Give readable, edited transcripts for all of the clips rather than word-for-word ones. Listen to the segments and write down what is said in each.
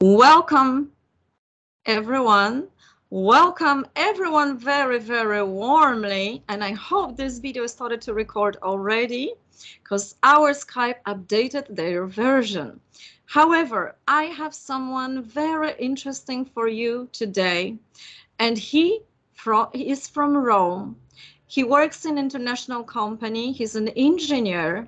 Welcome everyone. Welcome everyone very, very warmly. And I hope this video started to record already because our Skype updated their version. However, I have someone very interesting for you today. And he is from Rome. He works in an international company. He's an engineer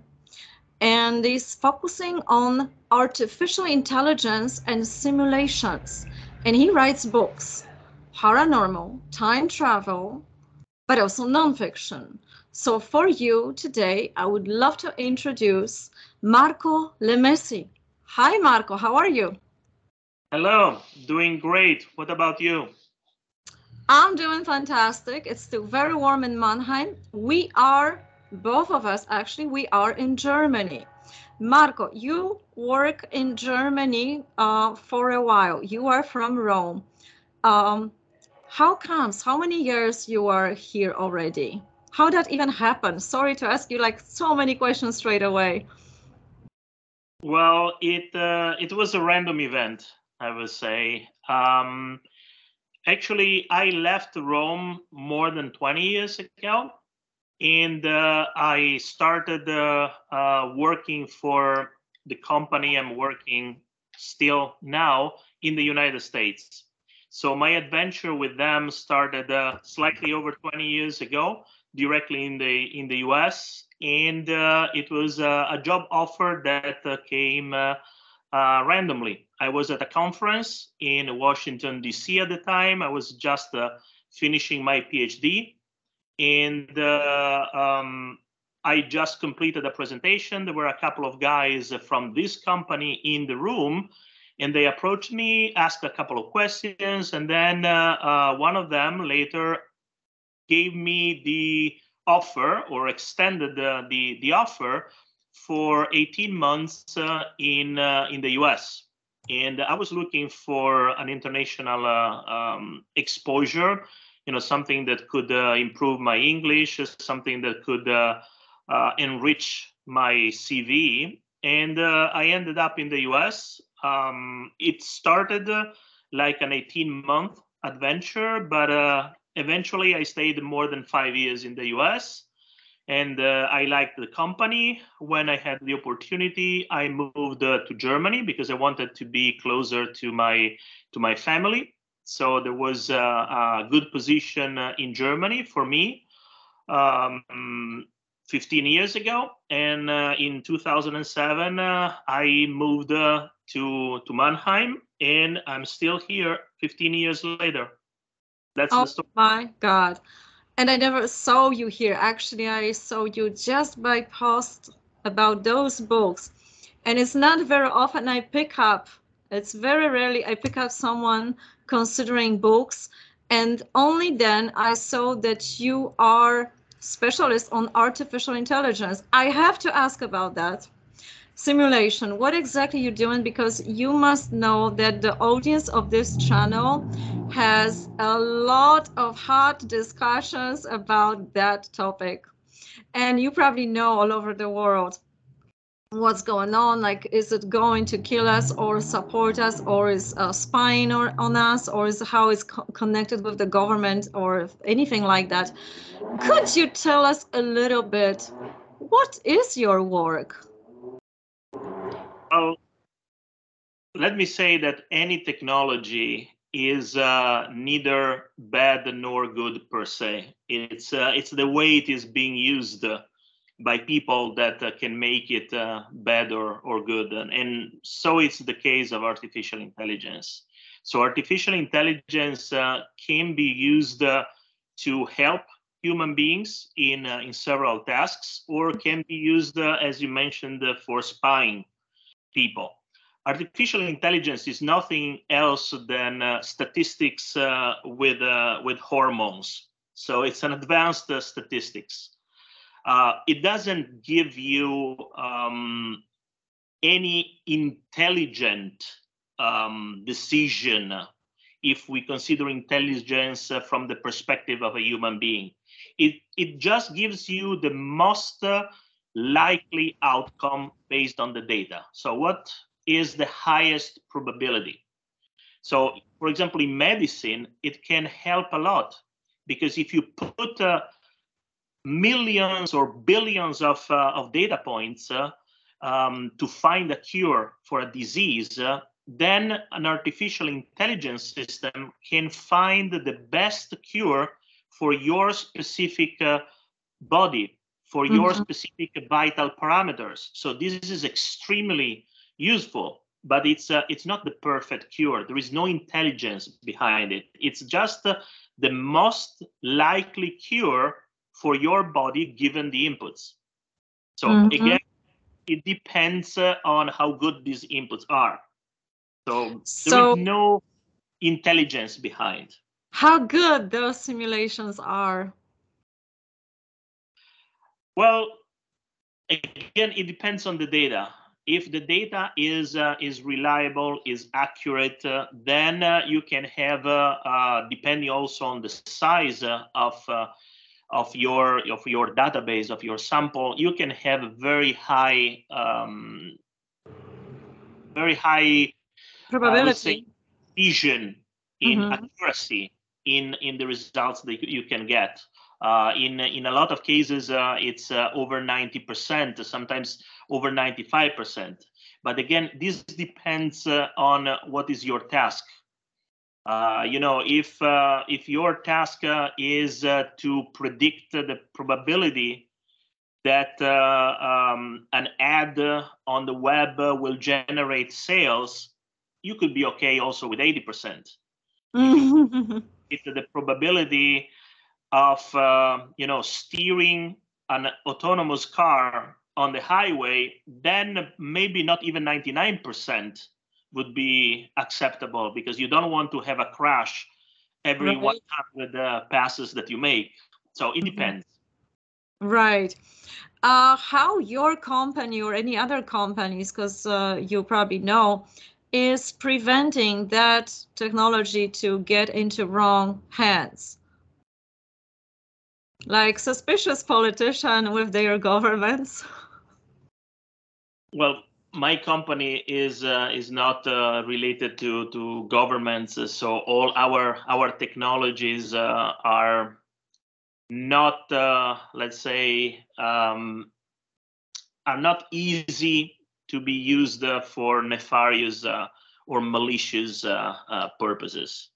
and is focusing on artificial intelligence and simulations. And he writes books, paranormal, time travel, but also nonfiction. So for you today, I would love to introduce Marco Lemessi. Hi, Marco, how are you? Hello, doing great. What about you? I'm doing fantastic. It's still very warm in Mannheim. We are, both of us actually, we are in Germany. Marco, you work in Germany for a while. You are from Rome. How comes, how many years you are here already? How that even happened? Sorry to ask you like so many questions straight away. Well, it was a random event, I would say. Actually, I left Rome more than 20 years ago, and I started working for the company I'm working still now in the United States. So my adventure with them started slightly over 20 years ago, directly in the US, and it was a job offer that came randomly. I was at a conference in Washington, D.C. at the time. I was just finishing my PhD, and I just completed a presentation. There were a couple of guys from this company in the room, and they approached me, asked a couple of questions, and then one of them later gave me the offer or extended the offer for 18 months in the US. And I was looking for an international exposure, something that could improve my English, something that could enrich my CV. And I ended up in the US. It started like an 18-month adventure, but eventually I stayed more than 5 years in the US. And I liked the company. When I had the opportunity, I moved to Germany because I wanted to be closer to my family. So there was a good position in Germany for me 15 years ago. And in 2007, I moved to Mannheim, and I'm still here 15 years later. That's the story. Oh my God. And I never saw you here. Actually, I saw you just by post about those books. And it's not very often I pick up, it's very rarely I pick up someone considering books. And only then I saw that you are specialist on artificial intelligence. I have to ask about that. Simulation, what exactly you're doing, because you must know that the audience of this channel has a lot of hot discussions about that topic, and you probably know all over the world what's going on. Like, is it going to kill us or support us, or is spying on us, or is how it's connected with the government or anything like that? Could you tell us a little bit, what is your work? Well, let me say that any technology is neither bad nor good per se. It's the way it is being used by people that can make it bad or good. And so it's the case of artificial intelligence. So artificial intelligence can be used to help human beings in several tasks, or can be used, as you mentioned, for spying people. Artificial intelligence is nothing else than statistics with hormones. So it's an advanced statistics. It doesn't give you any intelligent decision if we consider intelligence from the perspective of a human being. It just gives you the most likely outcome based on the data. So what is the highest probability? So, for example, in medicine, it can help a lot, because if you put millions or billions of data points to find a cure for a disease, then an artificial intelligence system can find the best cure for your specific body, for your specific vital parameters. So this is extremely useful, but it's not the perfect cure. There is no intelligence behind it. It's just the most likely cure for your body given the inputs. So again, it depends on how good these inputs are. So there is no intelligence behind. How good those simulations are? Well, again, it depends on the data. If the data is reliable, is accurate, then you can have, depending also on the size of your database, of your sample, you can have a very high probability, precision in accuracy in the results that you can get. In a lot of cases, it's over 90%, sometimes over 95%. But again, this depends on what is your task. If your task is to predict the probability that an ad on the web will generate sales, you could be okay also with 80%. If the probability of steering an autonomous car on the highway, then maybe not even 99% would be acceptable, because you don't want to have a crash every 100 passes that you make. So it depends. Right. How your company or any other companies, because you probably know, is preventing that technology to get into wrong hands? Like suspicious politicians with their governments? Well, my company is not related to governments, so all our technologies are not, let's say, are not easy to be used for nefarious or malicious purposes.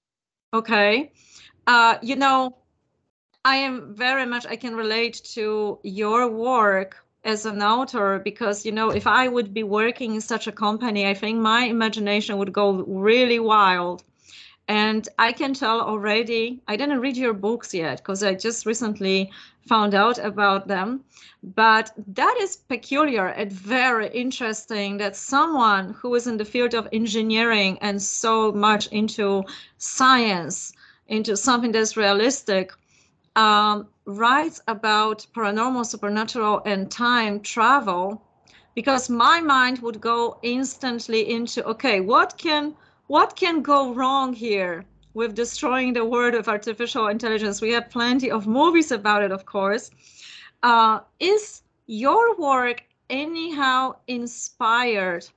Okay. I can relate to your work as an author, because, if I would be working in such a company, I think my imagination would go really wild. And I can tell already, I didn't read your books yet because I just recently found out about them. But that is peculiar and very interesting that someone who is in the field of engineering and so much into science, into something that's realistic, writes about paranormal, supernatural, and time travel, because my mind would go instantly into, okay, what can go wrong here with destroying the world of artificial intelligence? We have plenty of movies about it, of course. Is your work anyhow inspired?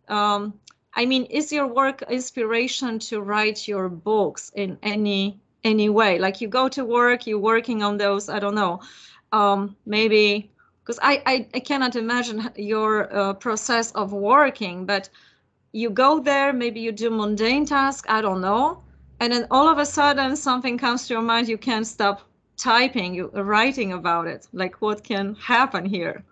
Is your work inspiration to write your books in any way? Like, you go to work, you're working on those, I don't know, maybe, because I cannot imagine your process of working, but you go there, maybe you do mundane tasks, I don't know, and then all of a sudden something comes to your mind, you can't stop typing, you writing about it. Like, what can happen here?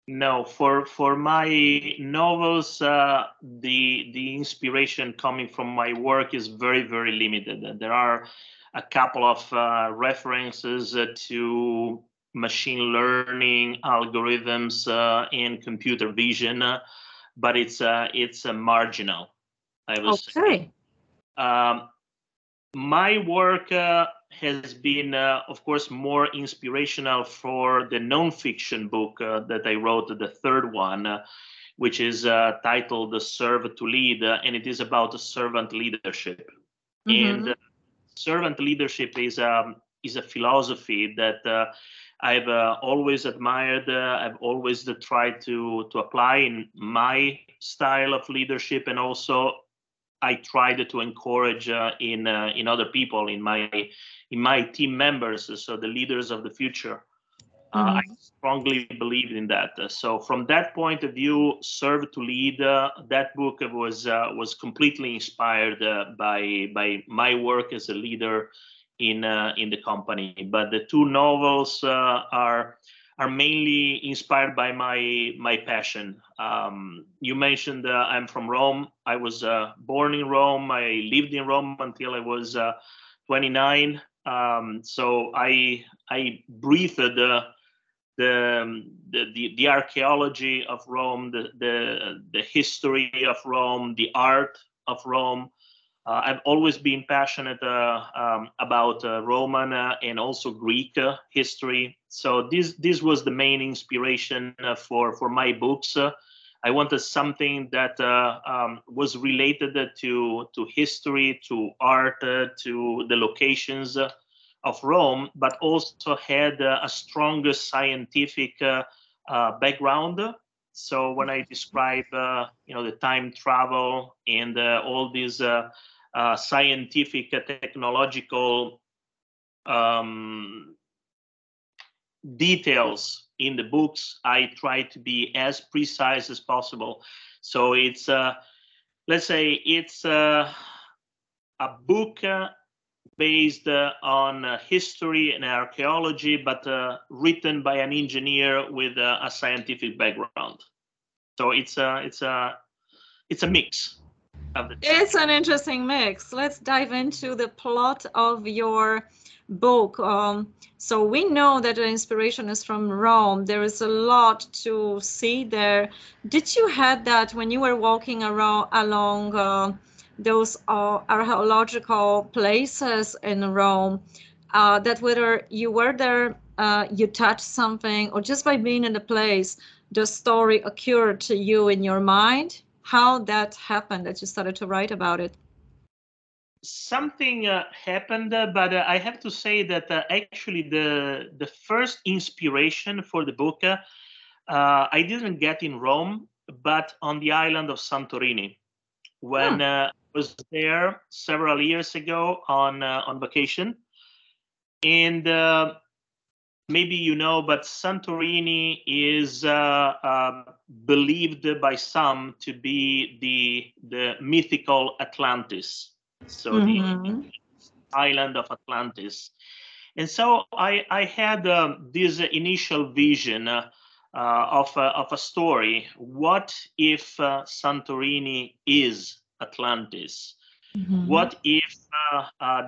No, for my novels, the inspiration coming from my work is very, very limited. There are a couple of references to machine learning algorithms and computer vision, but it's marginal, I would say. My work has been, of course, more inspirational for the nonfiction book that I wrote, the third one, which is titled "Serve to Lead," and it is about servant leadership. And servant leadership is a philosophy that I've always admired. I've always tried to apply in my style of leadership, and also I tried to encourage in other people, in my team members, so the leaders of the future. I strongly believed in that. So from that point of view, Serve to Lead, that book was completely inspired by my work as a leader in the company. But the two novels are mainly inspired by my passion. You mentioned I'm from Rome. I was born in Rome. I lived in Rome until I was 29. So I breathed the archaeology of Rome, the history of Rome, the art of Rome. I've always been passionate about Roman and also Greek history. So this was the main inspiration for my books. I wanted something that was related to history, to art, to the locations of Rome, but also had a strong scientific background. So when I describe, the time travel and all these scientific, technological details in the books, I try to be as precise as possible. So it's, let's say, it's a book based on history and archaeology, but written by an engineer with a scientific background. So it's a mix of the two. It's an interesting mix. Let's dive into the plot of your book. So we know that the inspiration is from Rome. There is a lot to see there. Did you have that when you were walking along those archaeological places in Rome, that whether you were there, you touched something, or just by being in the place, the story occurred to you in your mind? How that happened that you started to write about it? Something happened, but I have to say that actually the first inspiration for the book I didn't get in Rome, but on the island of Santorini. When I was there several years ago on vacation, and maybe you know, but Santorini is believed by some to be the mythical Atlantis, so the island of Atlantis. And so I had this initial vision of a story. What if Santorini is Atlantis? What if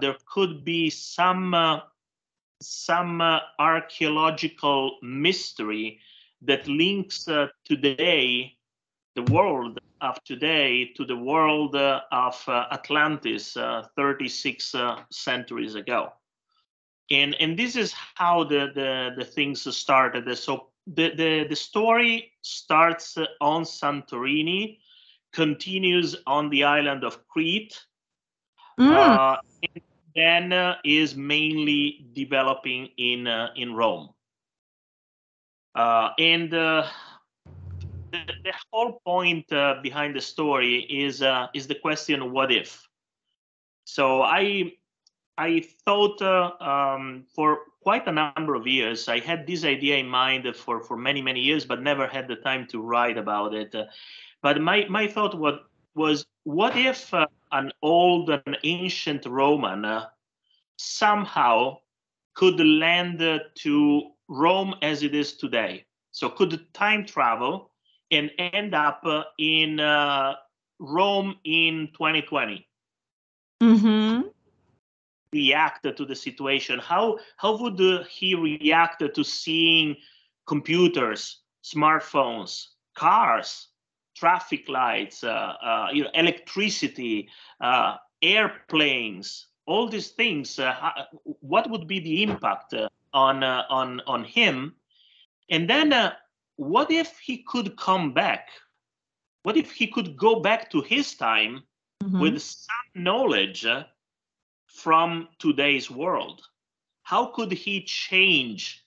there could be some archaeological mystery that links today, the world of today, to the world of Atlantis 36 centuries ago? And this is how the things started. So the story starts on Santorini, continues on the island of Crete, and then is mainly developing in Rome. And the whole point behind the story is the question, what if? So I thought for quite a number of years. I had this idea in mind for many years, but never had the time to write about it. But my thought was what if an ancient Roman somehow could land to Rome as it is today? So could time travel and end up in Rome in 2020? React to the situation? How would he react to seeing computers, smartphones, cars, traffic lights, electricity, airplanes, all these things? What would be the impact on him? And then what if he could come back? What if he could go back to his time with some knowledge from today's world? How could he change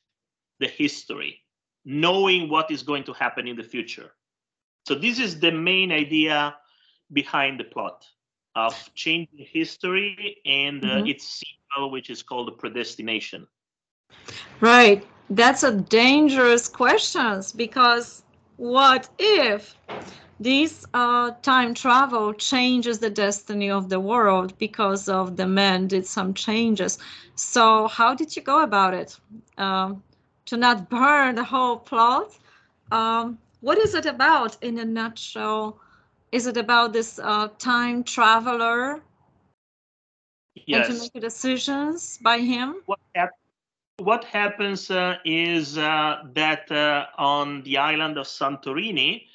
the history, knowing what is going to happen in the future? So this is the main idea behind the plot. of changing history and its sequel, which is called the predestination. Right. That's a dangerous question, because what if this time travel changes the destiny of the world because of the man did some changes? So how did you go about it? To not burn the whole plot? What is it about in a nutshell? Is it about this time traveler and to Yes. make decisions by him? What happens is that on the island of Santorini,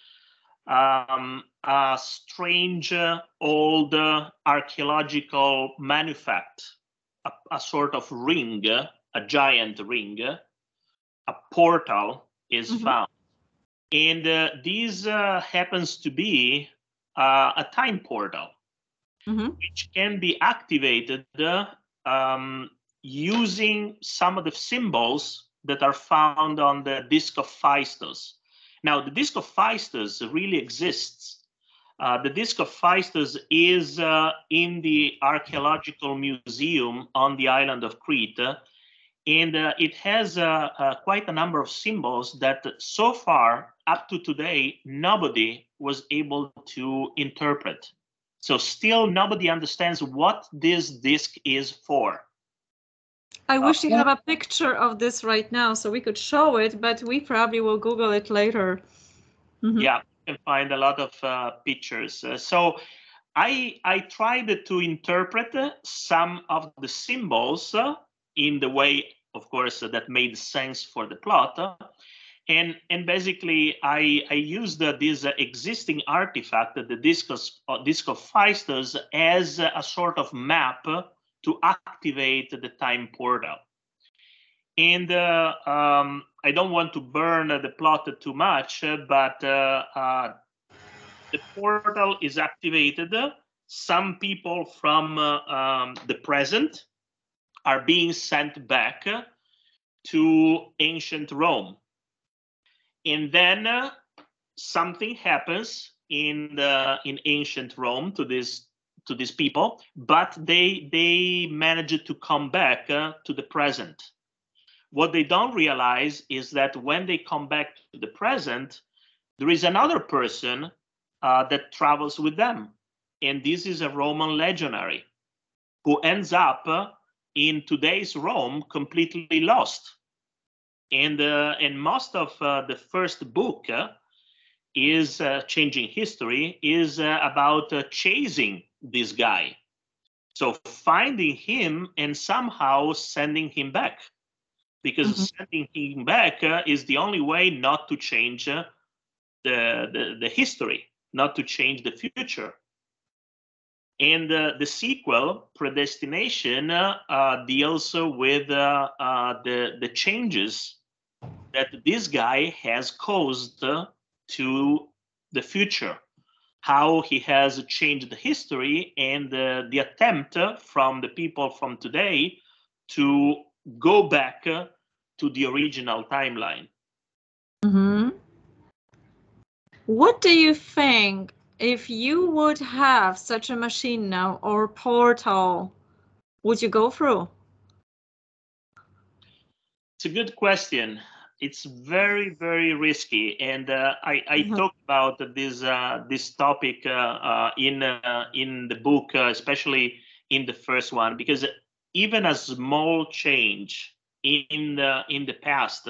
a strange old archaeological artifact, a sort of ring, a giant ring, a portal is found. And this happens to be a time portal, which can be activated using some of the symbols that are found on the disc of Phaistos. Now, the disc of Phaistos really exists. The disc of Phaistos is in the archaeological museum on the island of Crete, and it has quite a number of symbols that so far, up to today, nobody was able to interpret. So still nobody understands what this disc is for. I wish you have a picture of this right now so we could show it, but we probably will Google it later. Yeah, you can find a lot of pictures. So I tried to interpret some of the symbols in the way, of course, that made sense for the plot. And basically, I used this existing artifact, the disc of Phaistos, as a sort of map to activate the time portal. And I don't want to burn the plot too much, but the portal is activated. Some people from the present are being sent back to ancient Rome. And then something happens in ancient Rome to these people, but they manage to come back to the present. What they don't realize is that when they come back to the present, there is another person that travels with them. And this is a Roman legionary who ends up in today's Rome completely lost. And most of the first book is Changing History is about chasing this guy. So finding him and somehow sending him back. Because sending him back is the only way not to change the history, not to change the future. And the sequel, Predestination, deals with the changes that this guy has caused to the future, how he has changed the history, and the attempt from the people from today to go back to the original timeline. What do you think, if you would have such a machine now or portal, would you go through? It's a good question. It's very, very risky, and I talked about this topic in the book, especially in the first one, because even a small change in the past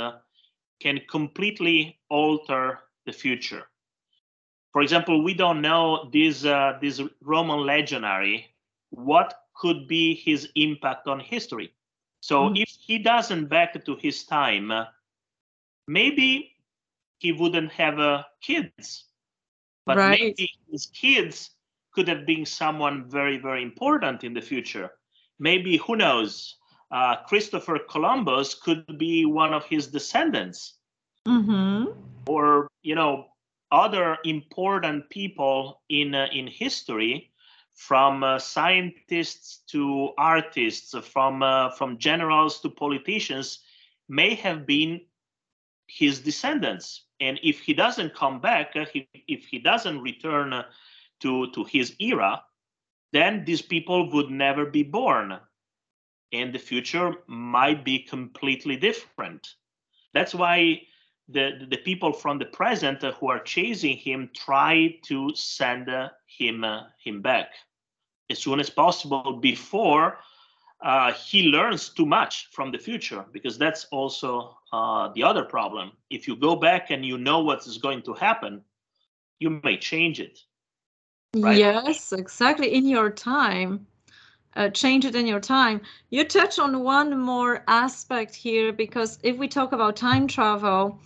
can completely alter the future. For example, we don't know this Roman legionary, what could be his impact on history. So if he doesn't back to his time, maybe he wouldn't have kids, but maybe his kids could have been someone very, very important in the future. Maybe, who knows, Christopher Columbus could be one of his descendants. Or, other important people in history, from scientists to artists, from generals to politicians, may have been his descendants. And if he doesn't come back, if he doesn't return to his era, then these people would never be born, and the future might be completely different. That's why the people from the present who are chasing him try to send him back as soon as possible before he learns too much from the future, because that's also the other problem. If you go back and you know what is going to happen, you may change it. Right? Yes, exactly. In your time. Change it in your time. You touch on one more aspect here, because if we talk about time travel,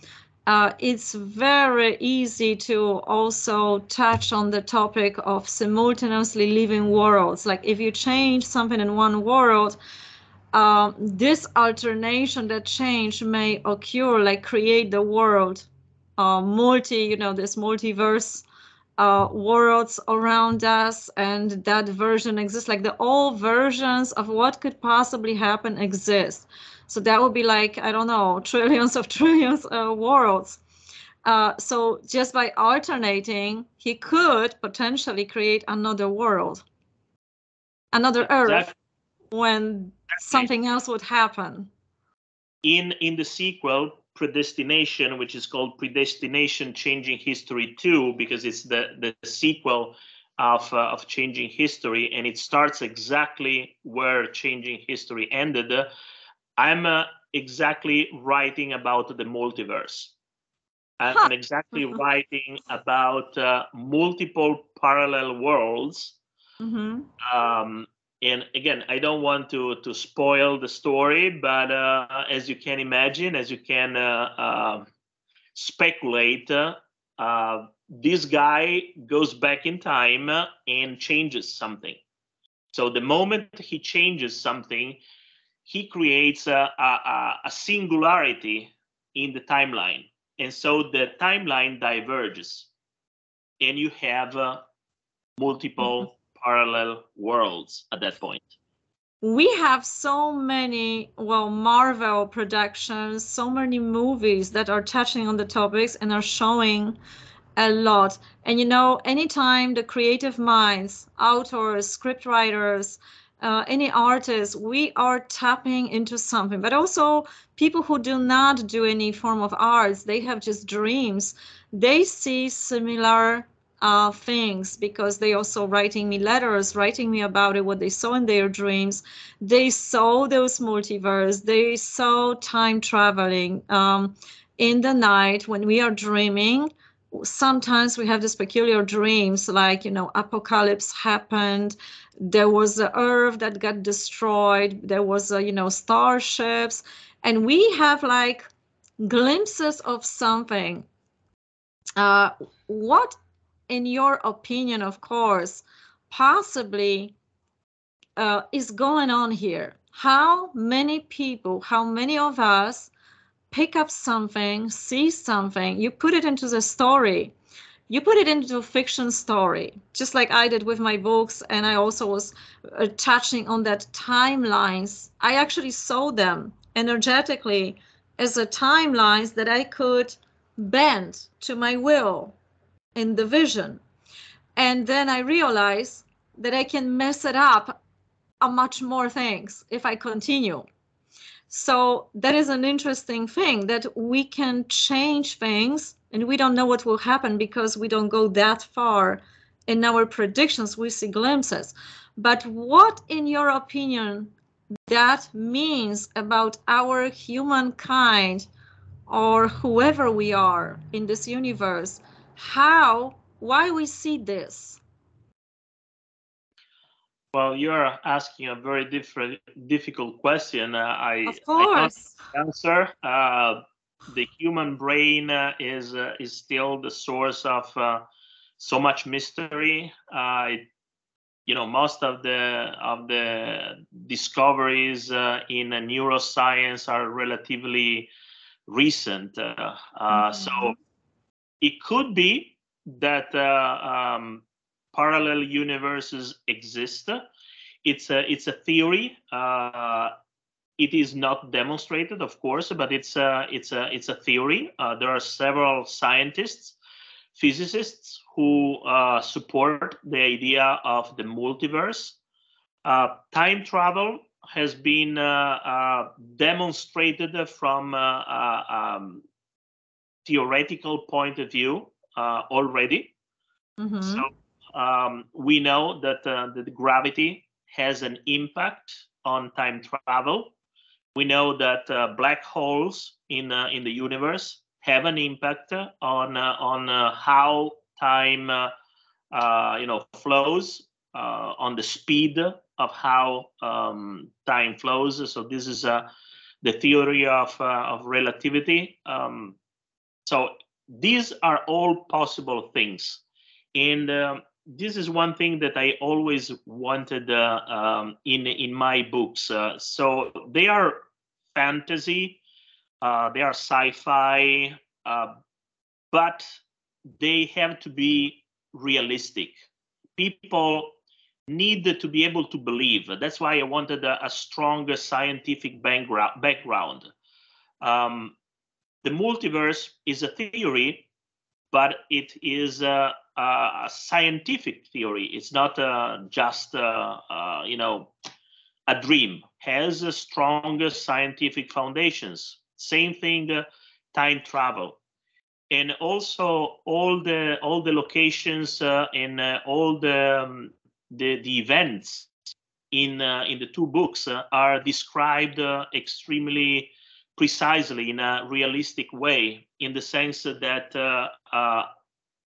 it's very easy to also touch on the topic of simultaneously living worlds. Like if you change something in one world, this alternation, that change may occur, like create the world, this multiverse worlds around us, and that version exists. Like all versions of what could possibly happen exist. So that would be like, I don't know, trillions of trillions of worlds. So just by alternating, he could potentially create another world, another Earth, when something else would happen. In the sequel, Predestination, which is called Predestination Changing History 2, because it's the sequel of Changing History, and it starts exactly where Changing History ended. I'm exactly writing about the multiverse. I'm exactly writing about multiple parallel worlds. And again, I don't want to spoil the story, but as you can imagine, as you can speculate, this guy goes back in time and changes something. So the moment he changes something, he creates a singularity in the timeline. And so the timeline diverges, and you have multiple parallel worlds at that point. We have so many, Marvel productions, so many movies that are touching on the topics and are showing a lot. And anytime the creative minds, authors, script writers, any artists, we are tapping into something. But also people who do not do any form of arts, they have just dreams. They see similar things, because they also writing me letters, writing me about it, what they saw in their dreams. They saw those multiverse, they saw time traveling. In the night when we are dreaming, sometimes we have these peculiar dreams, like, apocalypse happened, there was the earth that got destroyed, there was starships, and we have like glimpses of something. What, in your opinion, of course, possibly is going on here? How many people, how many of us pick up something, see something, you put it into the story, you put it into a fiction story, just like I did with my books, and I also was touching on that timelines. I actually saw them energetically as a timelines that I could bend to my will in the vision. And then I realized that I can mess it up a much more things if I continue. So that is an interesting thing, that we can change things and we don't know what will happen because we don't go that far in our predictions. We see glimpses. But what, in your opinion, that means about our humankind, or whoever we are in this universe? Why we see this? Well, you're asking a very difficult question. Of course. I don't answer. The human brain is still the source of so much mystery. Most of the discoveries in neuroscience are relatively recent. So it could be that parallel universes exist. It's a theory. It is not demonstrated, of course, but it's a theory. There are several scientists physicists who support the idea of the multiverse. Time travel has been demonstrated from theoretical point of view already. Mm-hmm. So we know that the gravity has an impact on time travel. We know that black holes in the universe have an impact on how time flows, on the speed of how time flows. So this is the theory of relativity. So these are all possible things, and this is one thing that I always wanted in my books. So they are fantasy, they are sci-fi, but they have to be realistic. People need to be able to believe. That's why I wanted a strong scientific background. The multiverse is a theory, but it is a scientific theory. It's not just a dream. Has a strong scientific foundations. Same thing, time travel, and also all the locations and all the events in the two books are described extremely precisely in a realistic way, in the sense that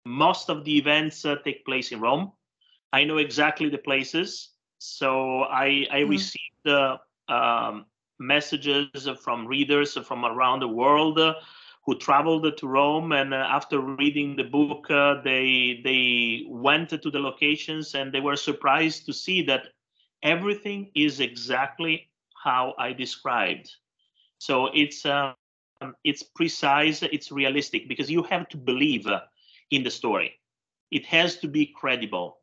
most of the events take place in Rome. I know exactly the places, so I received messages from readers from around the world who traveled to Rome, and after reading the book, they went to the locations and they were surprised to see that everything is exactly how I described. So it's precise, it's realistic, because you have to believe in the story. It has to be credible.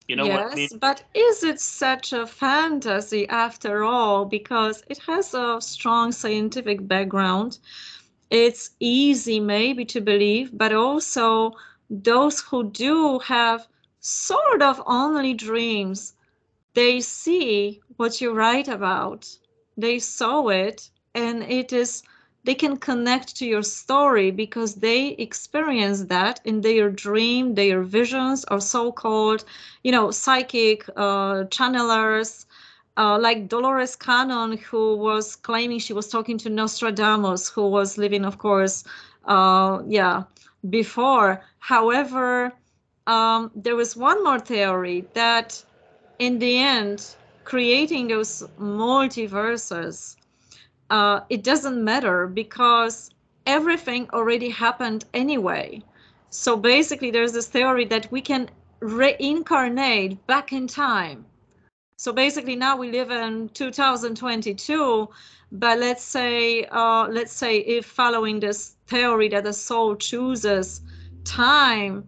You know what I mean? Yes, but is it such a fantasy after all? Because it has a strong scientific background. It's easy maybe to believe, but also those who do have sort of only dreams, they see what you write about. They saw it, and they can connect to your story because they experience that in their dream, their visions, or so-called, psychic channelers, like Dolores Cannon, who was claiming she was talking to Nostradamus, who was living, of course, before. However, there was one more theory that in the end, creating those multiverses, it doesn't matter because everything already happened anyway. So basically, there's this theory that we can reincarnate back in time. So basically, now we live in 2022, but let's say if following this theory that the soul chooses time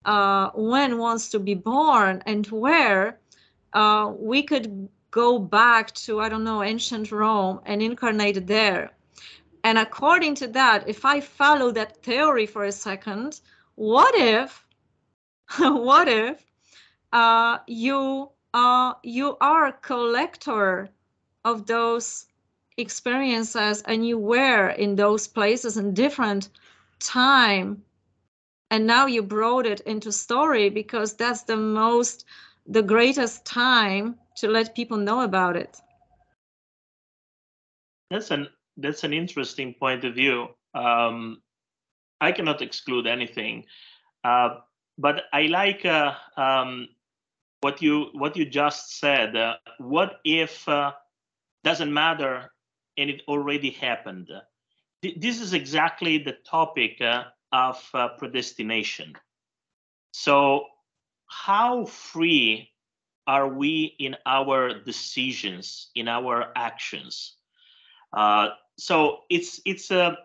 when wants to be born and where, we could go back to, I don't know, ancient Rome and incarnate there. And according to that, if I follow that theory for a second, what if you are a collector of those experiences, and you were in those places in different time, and now you brought it into story because that's the greatest time to let people know about it. That's an interesting point of view. I cannot exclude anything, but I like what you just said. What if doesn't matter and it already happened? This is exactly the topic of predestination. So how free are we in our decisions, in our actions? So it's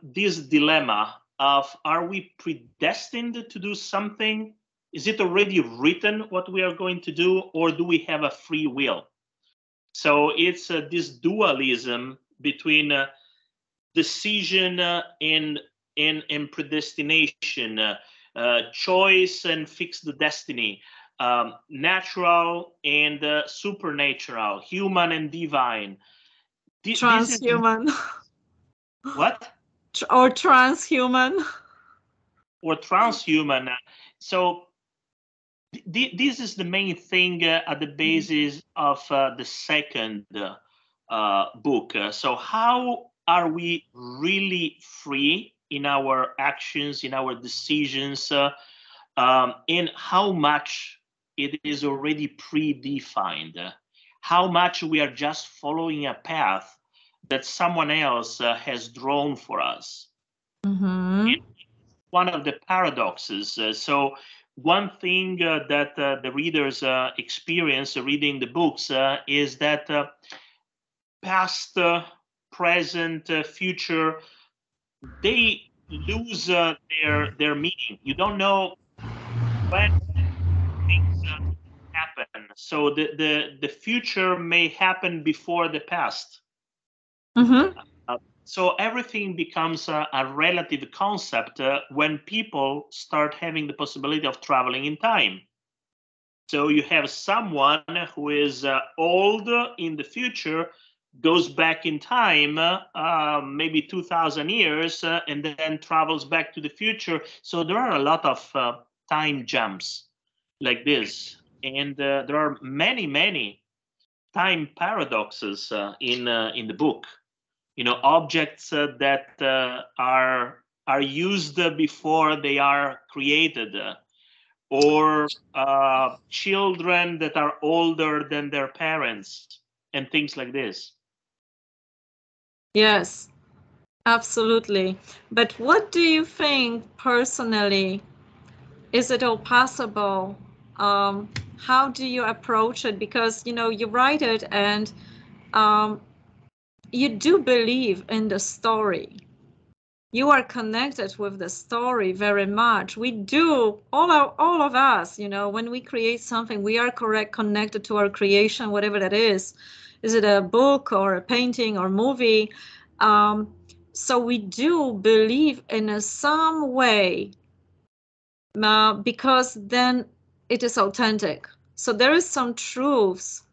this dilemma of, are we predestined to do something? Is it already written what we are going to do, or do we have a free will? So it's this dualism between decision and predestination. choice and fixed destiny, natural and supernatural, human and divine. Transhuman. What? Or transhuman. Or transhuman. So this is the main thing at the basis of the second book. So how are we really free in our actions, in our decisions, and how much it is already predefined? How much we are just following a path that someone else has drawn for us? One of the paradoxes. So one thing that the readers experience reading the books is that past, present, future, they lose their meaning. You don't know when things happen. So the future may happen before the past. So everything becomes a relative concept when people start having the possibility of traveling in time. So you have someone who is old in the future, goes back in time, maybe 2,000 years, and then travels back to the future. So there are a lot of time jumps like this. And there are many, many time paradoxes in the book. You know, objects that are used before they are created, or children that are older than their parents, and things like this. Yes, absolutely. But what do you think personally? Is it all possible? How do you approach it? Because, you know, you write it and you do believe in the story. You are connected with the story very much. We do, all of us, you know, when we create something, we are connected to our creation, whatever that is. Is it a book or a painting or movie? So we do believe in some way, because then it is authentic. So there is some truths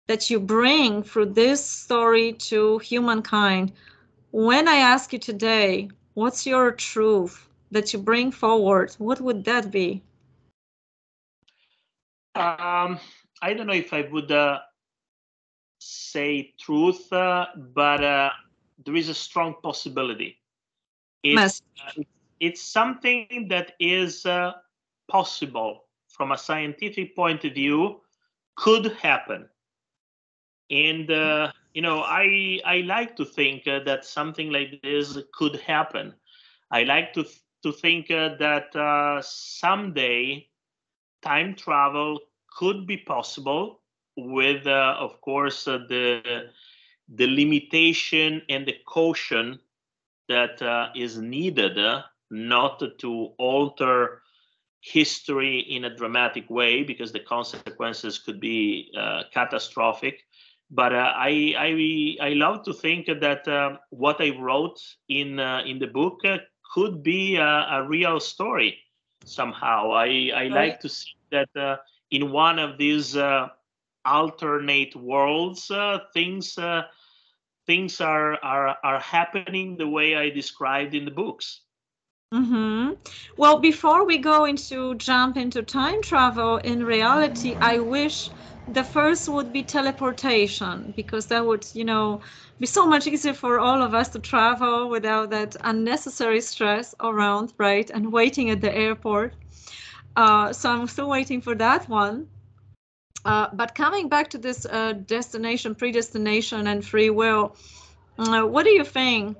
that you bring through this story to humankind. When I ask you today, what's your truth that you bring forward? What would that be? I don't know if I would say truth, but there is a strong possibility. It's something that is possible from a scientific point of view, could happen. And you know, I like to think that something like this could happen. I like to think that someday time travel could be possible with, of course, the limitation and the caution that is needed not to alter history in a dramatic way, because the consequences could be catastrophic. But I love to think that what I wrote in the book could be a real story somehow. I like to see that in one of these alternate worlds, things are happening the way I described in the books. Well, before we jump into time travel, in reality, I wish the first would be teleportation, because that would, you know, be so much easier for all of us to travel without that unnecessary stress around, right, and waiting at the airport. So I'm still waiting for that one. But coming back to this destination, predestination, and free will, what do you think?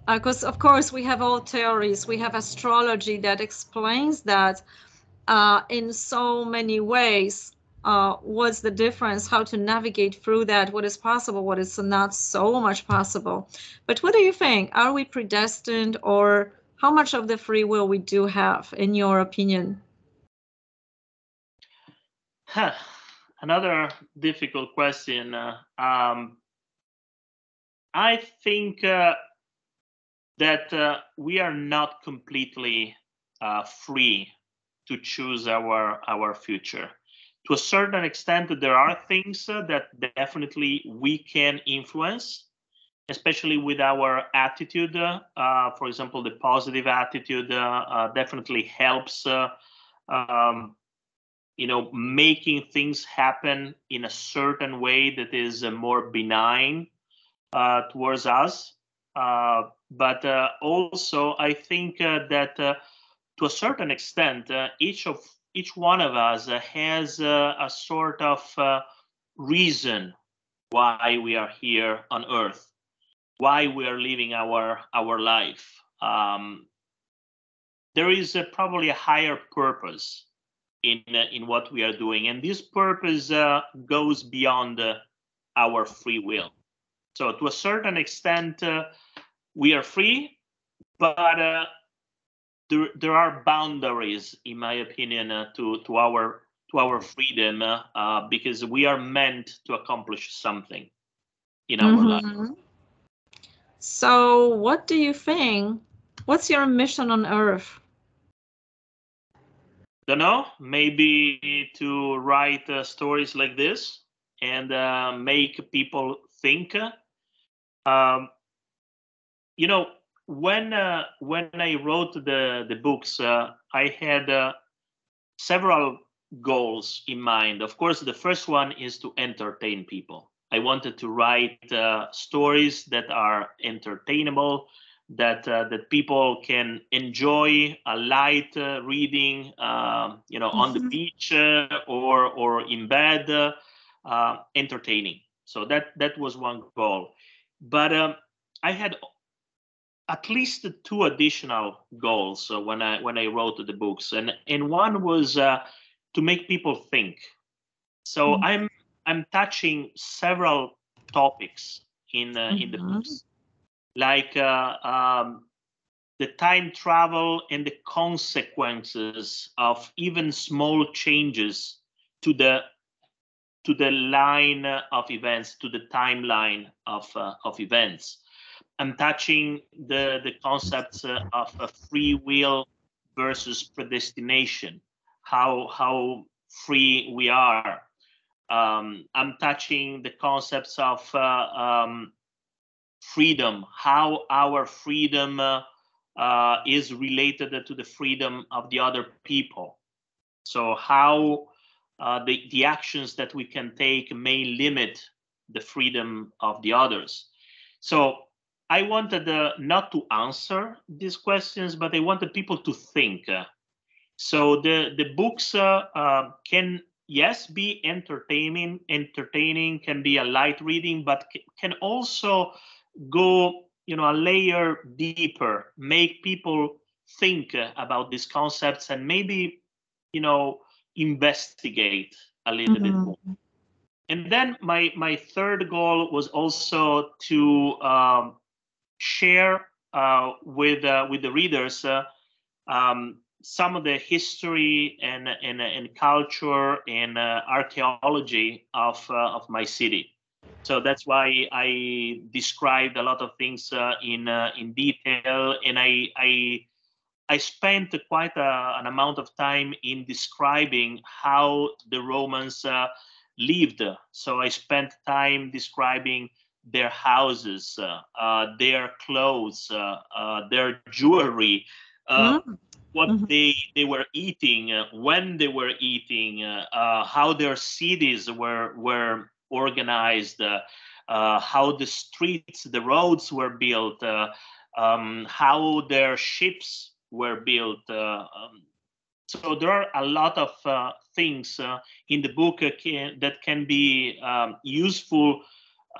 Because, of course, we have all theories. We have astrology that explains that in so many ways. What's the difference? How to navigate through that? What is possible? What is not so much possible? But what do you think? Are we predestined, or how much of the free will we do have, in your opinion? Another difficult question. I think that we are not completely free to choose our future. To a certain extent, there are things that definitely we can influence, especially with our attitude. For example, the positive attitude definitely helps, making things happen in a certain way that is more benign towards us. But also, I think that to a certain extent, each one of us has a sort of reason why we are here on Earth, why we are living our life. There is probably a higher purpose in what we are doing, and this purpose goes beyond our free will. So to a certain extent, we are free, but there are boundaries, in my opinion, to our freedom, because we are meant to accomplish something in our life. So what do you think? What's your mission on Earth? Don't know, maybe to write stories like this and make people think. When I wrote the books, I had several goals in mind. Of course, the first one is to entertain people. I wanted to write stories that are entertainable, that people can enjoy a light reading, on the beach or in bed, entertaining. So that was one goal. But I had at least 2 additional goals when I wrote the books, and one was to make people think. So I'm touching several topics in the books, like the time travel and the consequences of even small changes to the line of events, to the timeline of events. I'm touching the concepts of free will versus predestination, how free we are. I'm touching the concepts of freedom, how our freedom is related to the freedom of the other people. So how the actions that we can take may limit the freedom of the others. So I wanted not to answer these questions, but I wanted people to think. So the books can, yes, be entertaining, can be a light reading, but can also go, a layer deeper, make people think about these concepts and maybe, investigate a little bit more. And then my third goal was also to share with the readers some of the history and culture and archaeology of my city. So that's why I described a lot of things in detail, and I spent quite an amount of time in describing how the Romans lived. So I spent time describing their houses, their clothes, their jewelry, what they were eating, when they were eating, how their cities were organized, how the streets, the roads were built, how their ships were built. So there are a lot of things in the book that can be useful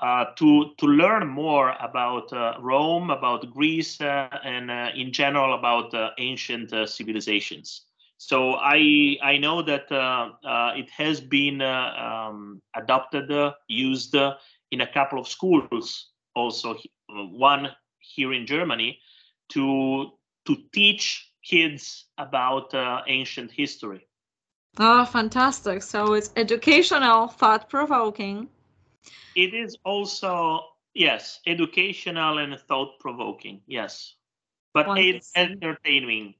to learn more about Rome, about Greece, and in general about ancient civilizations. So I know that it has been adopted, used in a couple of schools, also one here in Germany, to teach kids about ancient history. Oh, fantastic. So it's educational, thought-provoking. It is also, yes, educational and thought-provoking, yes. But entertaining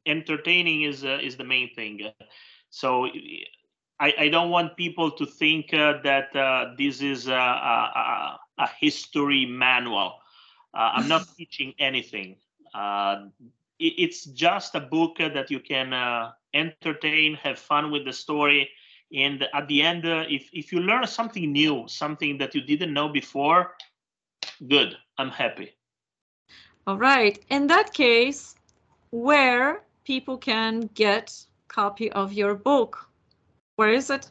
is the main thing. So I don't want people to think that this is a history manual. I'm not teaching anything. It's just a book that you can entertain, have fun with the story, and at the end, if you learn something new, something that you didn't know before, good. I'm happy. All right. In that case, where people can get a copy of your book, where is it?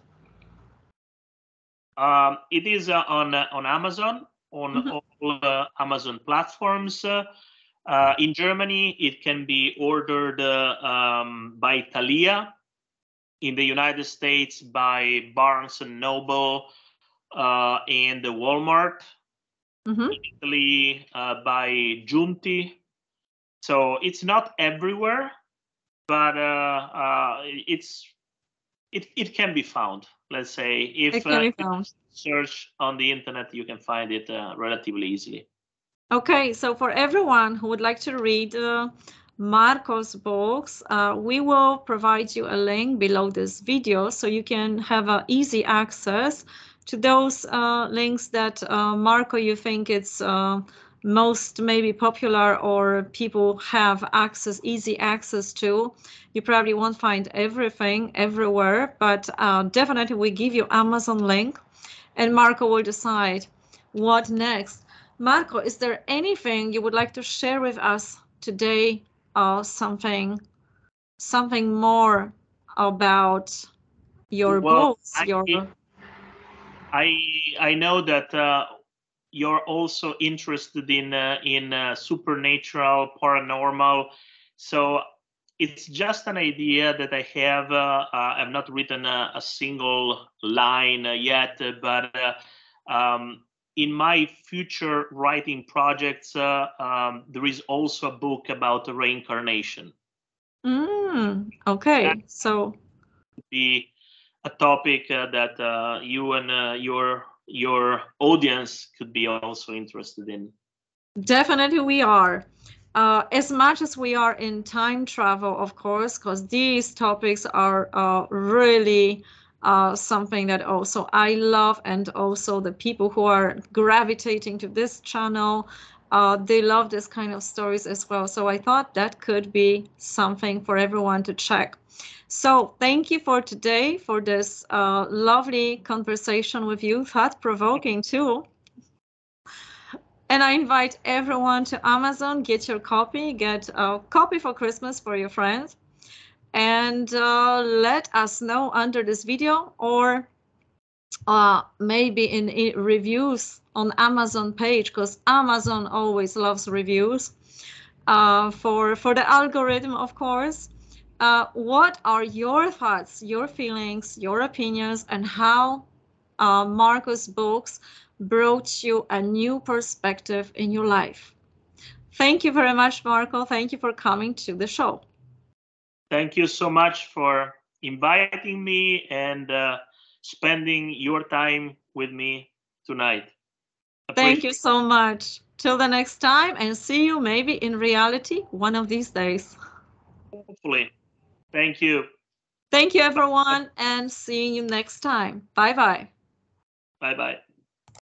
It is on Amazon, on all Amazon platforms. In Germany, it can be ordered by Thalia. In the United States, by Barnes & Noble and Walmart. In Italy, by Giunti. So it's not everywhere, but it can be found. Let's say if you search on the internet, you can find it relatively easily. Okay, so for everyone who would like to read Marco's books, we will provide you a link below this video so you can have easy access to those links that Marco, you think it's most maybe popular or people have easy access to. You probably won't find everything everywhere, but definitely we give you Amazon link and Marco will decide what next. Marco, is there anything you would like to share with us today? Something more about your books? I know that you're also interested in supernatural, paranormal. So it's just an idea that I have. I've not written a single line yet, but in my future writing projects, there is also a book about reincarnation. Okay, so be a topic that you and your audience could be also interested in. Definitely we are. As much as we are in time travel, of course, because these topics are really something that also I love, and also the people who are gravitating to this channel, they love this kind of stories as well. So I thought that could be something for everyone to check. So thank you for today, for this lovely conversation with you, thought-provoking too. And I invite everyone to Amazon, get your copy, get a copy for Christmas for your friends. And let us know under this video, or maybe in reviews on Amazon page, because Amazon always loves reviews for the algorithm, of course. What are your thoughts, your feelings, your opinions, and how Marco's books brought you a new perspective in your life? Thank you very much, Marco. Thank you for coming to the show. Thank you so much for inviting me and spending your time with me tonight. Thank you so much. Till the next time, and see you maybe in reality one of these days. Hopefully. Thank you. Thank you, everyone, and see you next time. Bye-bye. Bye-bye.